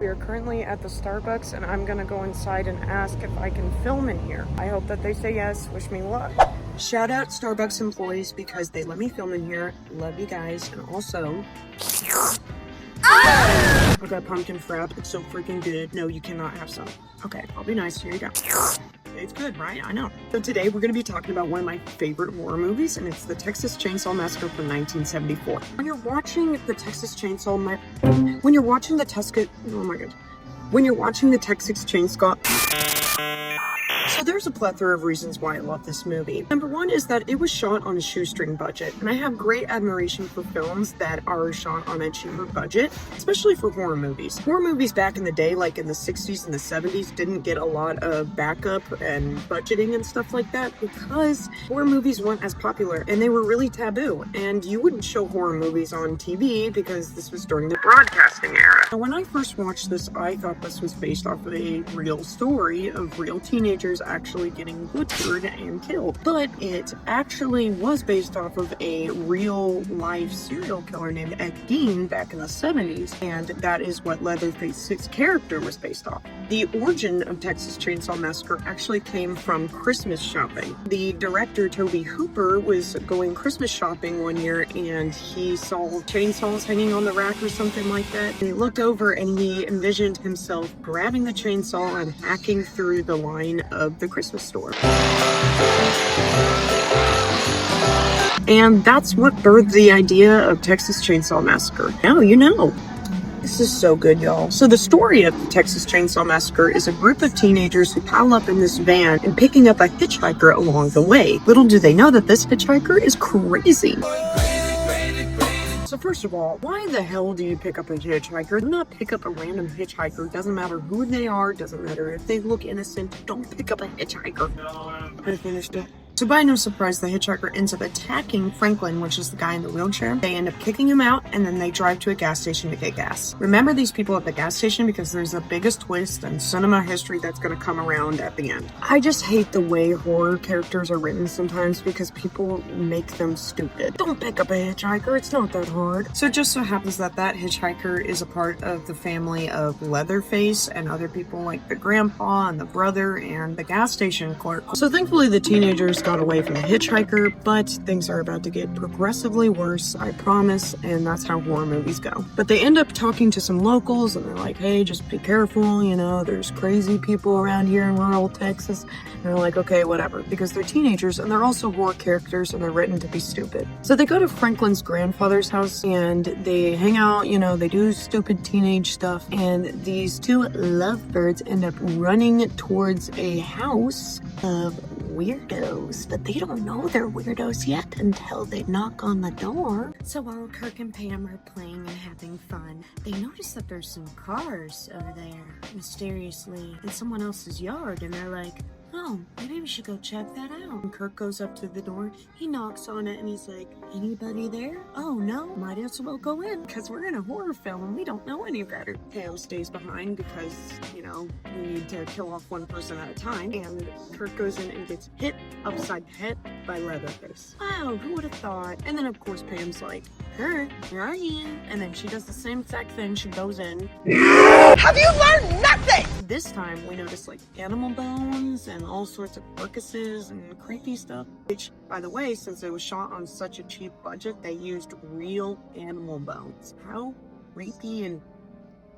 are currently at the Starbucks and I'm gonna go inside and ask if I can film in here. I hope that they say yes. Wish me luck. Shout out Starbucks employees because they let me film in here. Love you guys. And also, I got pumpkin frap. It's so freaking good. No, you cannot have some. Okay, I'll be nice. Here you go. It's good, right? I know. So today we're going to be talking about one of my favorite horror movies, and it's the Texas Chainsaw Massacre from 1974. When you're watching the Texas Chainsaw when you're watching the Texas Chainsaw, so there's a plethora of reasons why I love this movie. Number one is that it was shot on a shoestring budget, and I have great admiration for films that are shot on a cheaper budget, especially for horror movies. Horror movies back in the day, like in the 60s and the 70s, didn't get a lot of backup and budgeting and stuff like that because horror movies weren't as popular and they were really taboo, and you wouldn't show horror movies on TV because this was during the broadcasting era. Now, when I first watched this, I thought this was based off of a real story of real teenagers actually getting butchered and killed, but it actually was based off of a real life serial killer named Ed Gein back in the 70s, and that is what Leatherface's character was based off. The origin of Texas Chainsaw Massacre actually came from Christmas shopping. The director Tobe Hooper was going Christmas shopping one year and he saw chainsaws hanging on the rack or something like that. And he looked over and he envisioned himself grabbing the chainsaw and hacking through the line of the Christmas store. And that's what birthed the idea of Texas Chainsaw Massacre. Now you know. This is so good, y'all. So the story of the Texas Chainsaw Massacre is a group of teenagers who pile up in this van and picking up a hitchhiker along the way. Little do they know that this hitchhiker is crazy. So first of all, why the hell do you pick up a hitchhiker? Do not pick up a random hitchhiker. Doesn't matter who they are. Doesn't matter if they look innocent. Don't pick up a hitchhiker. I finished it. So by no surprise, the hitchhiker ends up attacking Franklin, which is the guy in the wheelchair. They end up kicking him out, and then they drive to a gas station to get gas. Remember these people at the gas station because there's the biggest twist in cinema history that's going to come around at the end. I just hate the way horror characters are written sometimes because people make them stupid. Don't pick up a hitchhiker, it's not that hard. So it just so happens that that hitchhiker is a part of the family of Leatherface and other people like the grandpa and the brother and the gas station clerk. So thankfully the teenagers got away from the hitchhiker, but things are about to get progressively worse, I promise, and that's how horror movies go. But they end up talking to some locals and they're like, hey, just be careful, you know, there's crazy people around here in rural Texas. And they're like, okay, whatever, because they're teenagers and they're also horror characters and they're written to be stupid. So they go to Franklin's grandfather's house and they hang out, you know, they do stupid teenage stuff, and these two lovebirds end up running towards a house of weirdos, but they don't know they're weirdos yet until they knock on the door. So while Kirk and Pam are playing and having fun, they notice that there's some cars over there mysteriously in someone else's yard, and they're like, oh, maybe we should go check that out. And Kirk goes up to the door, he knocks on it, and he's like, anybody there? Oh no, might as well go in, because we're in a horror film and we don't know any better. Pam stays behind because, you know, we need to kill off one person at a time, and Kirk goes in and gets hit upside the head by Leatherface. Wow, who would have thought? And then of course Pam's like, Kirk, where are you? And then she does the same exact thing, she goes in. Have you learned nothing? This time we notice like animal bones and all sorts of carcasses and creepy stuff, which, by the way, since it was shot on such a cheap budget, they used real animal bones. How creepy and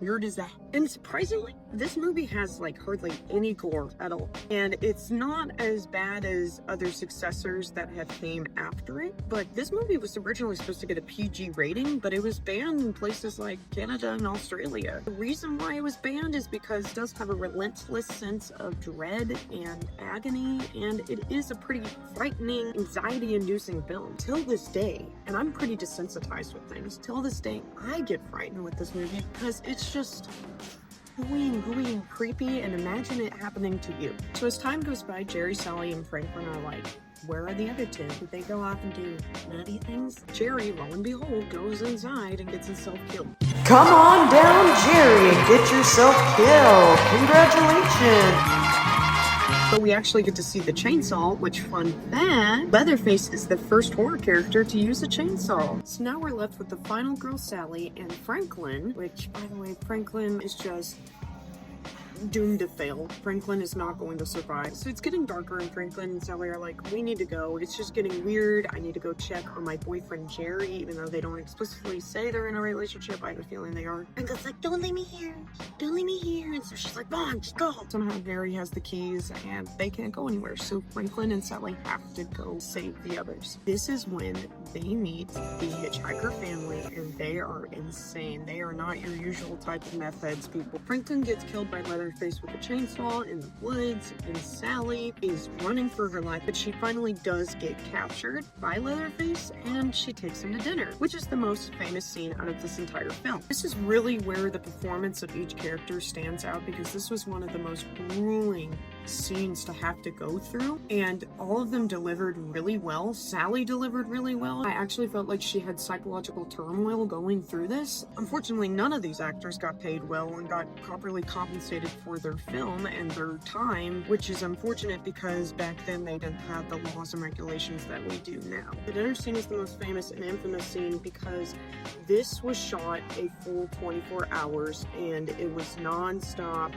weird is that? And surprisingly, this movie has like hardly any gore at all. And it's not as bad as other successors that have came after it, but this movie was originally supposed to get a PG rating, but it was banned in places like Canada and Australia. The reason why it was banned is because it does have a relentless sense of dread and agony, and it is a pretty frightening, anxiety-inducing film. Till this day, and I'm pretty desensitized with things, till this day, I get frightened with this movie because it's just gooey and creepy, and imagine it happening to you. So as time goes by, Jerry, Sally, and Franklin are like, where are the other two? Did they go off and do nutty things? Jerry, lo and behold, goes inside and gets himself killed. Come on down, Jerry, and get yourself killed. Congratulations. But we actually get to see the chainsaw, which, fun fact, Leatherface is the first horror character to use a chainsaw. So now we're left with the final girl, Sally, and Franklin, which, by the way, Franklin is just doomed to fail. Franklin is not going to survive. So it's getting darker, and Franklin and Sally are like, we need to go. It's just getting weird. I need to go check on my boyfriend Jerry, even though they don't explicitly say they're in a relationship. I have a feeling they are. Franklin's like, don't leave me here. Don't leave me here. And so she's like, Vaughn, just go. Somehow Jerry has the keys and they can't go anywhere. So Franklin and Sally have to go save the others. This is when they meet the hitchhiker family, and they are insane. They are not your usual type of meth heads people. Franklin gets killed by Leatherface with a chainsaw in the woods, and Sally is running for her life, but she finally does get captured by Leatherface, and she takes him to dinner, which is the most famous scene out of this entire film. This is really where the performance of each character stands out, because this was one of the most grueling scenes to have to go through, and all of them delivered really well. Sally delivered really well. I actually felt like she had psychological turmoil going through this. Unfortunately, none of these actors got paid well and got properly compensated for their film and their time, which is unfortunate because back then they didn't have the laws and regulations that we do now. The dinner scene is the most famous and infamous scene because this was shot a full 24 hours and it was non-stop.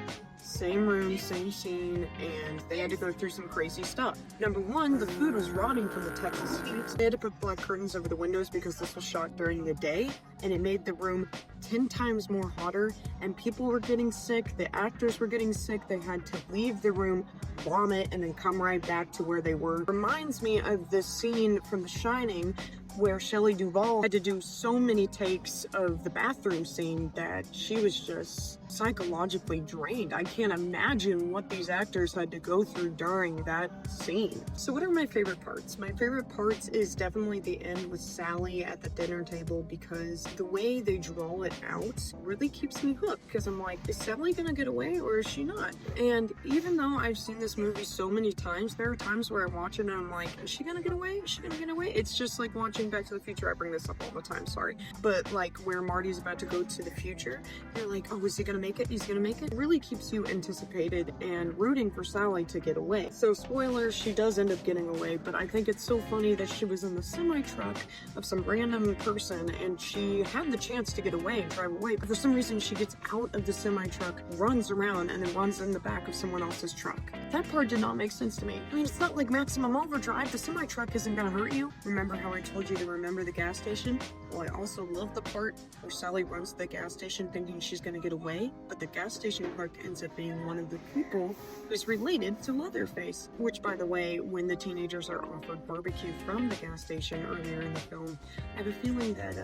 Same room, same scene, and they had to go through some crazy stuff. Number one, the food was rotting from the Texas heat. They had to put black curtains over the windows because this was shot during the day, and it made the room 10 times more hotter, and people were getting sick, the actors were getting sick, they had to leave the room, vomit, and then come right back to where they were. Reminds me of this scene from The Shining where Shelley Duvall had to do so many takes of the bathroom scene that she was just psychologically drained. I can't imagine what these actors had to go through during that scene. So what are my favorite parts? My favorite parts is definitely the end with Sally at the dinner table, because the way they draw it out really keeps me hooked, because I'm like, is Sally gonna get away or is she not? And even though I've seen this movie so many times, there are times where I watch it and I'm like, is she gonna get away? Is she gonna get away? It's just like watching Back to the Future. I bring this up all the time, sorry. But like where Marty's about to go to the future, you're like, oh, is he gonna make it? He's gonna make it? It really keeps you anticipated and rooting for Sally to get away. So spoilers, she does end up getting away, but I think it's so funny that she was in the semi-truck of some random person and she had the chance to get away and drive away, but for some reason she gets out of the semi-truck, runs around, and then runs in the back of someone else's truck. That part did not make sense to me. I mean, it's not like Maximum Overdrive. The semi-truck isn't gonna hurt you. Remember how I told you to remember the gas station? Well, I also love the part where Sally runs to the gas station thinking she's gonna get away, but the gas station clerk ends up being one of the people who's related to Leatherface. Which, by the way, when the teenagers are offered barbecue from the gas station earlier in the film, I have a feeling that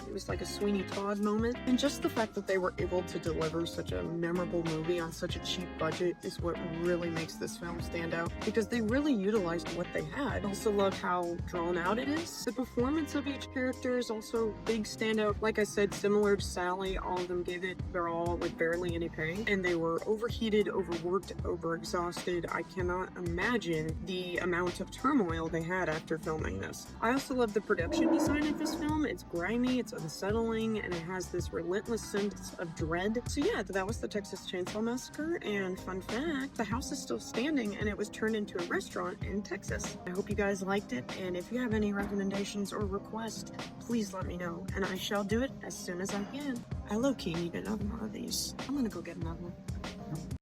it was like a Sweeney Todd moment. And just the fact that they were able to deliver such a memorable movie on such a cheap budget is what really makes this film stand out, because they really utilized what they had. I also love how drawn out it is. The performance of each character is also big standout. Like I said, similar to Sally, all of them gave it their all with barely any pay, and they were overheated, overworked, overexhausted. I cannot imagine the amount of turmoil they had after filming this. I also love the production design of this film. It's grimy, it's unsettling, and it has this relentless sense of dread. So yeah, that was the Texas Chainsaw Massacre, and fun fact, the house is still standing and it was turned into a restaurant in Texas. I hope you guys liked it, and if you have any recommendations or requests, please let me know, and I shall do it as soon as I can. I low-key need another one of these. I'm gonna go get another one.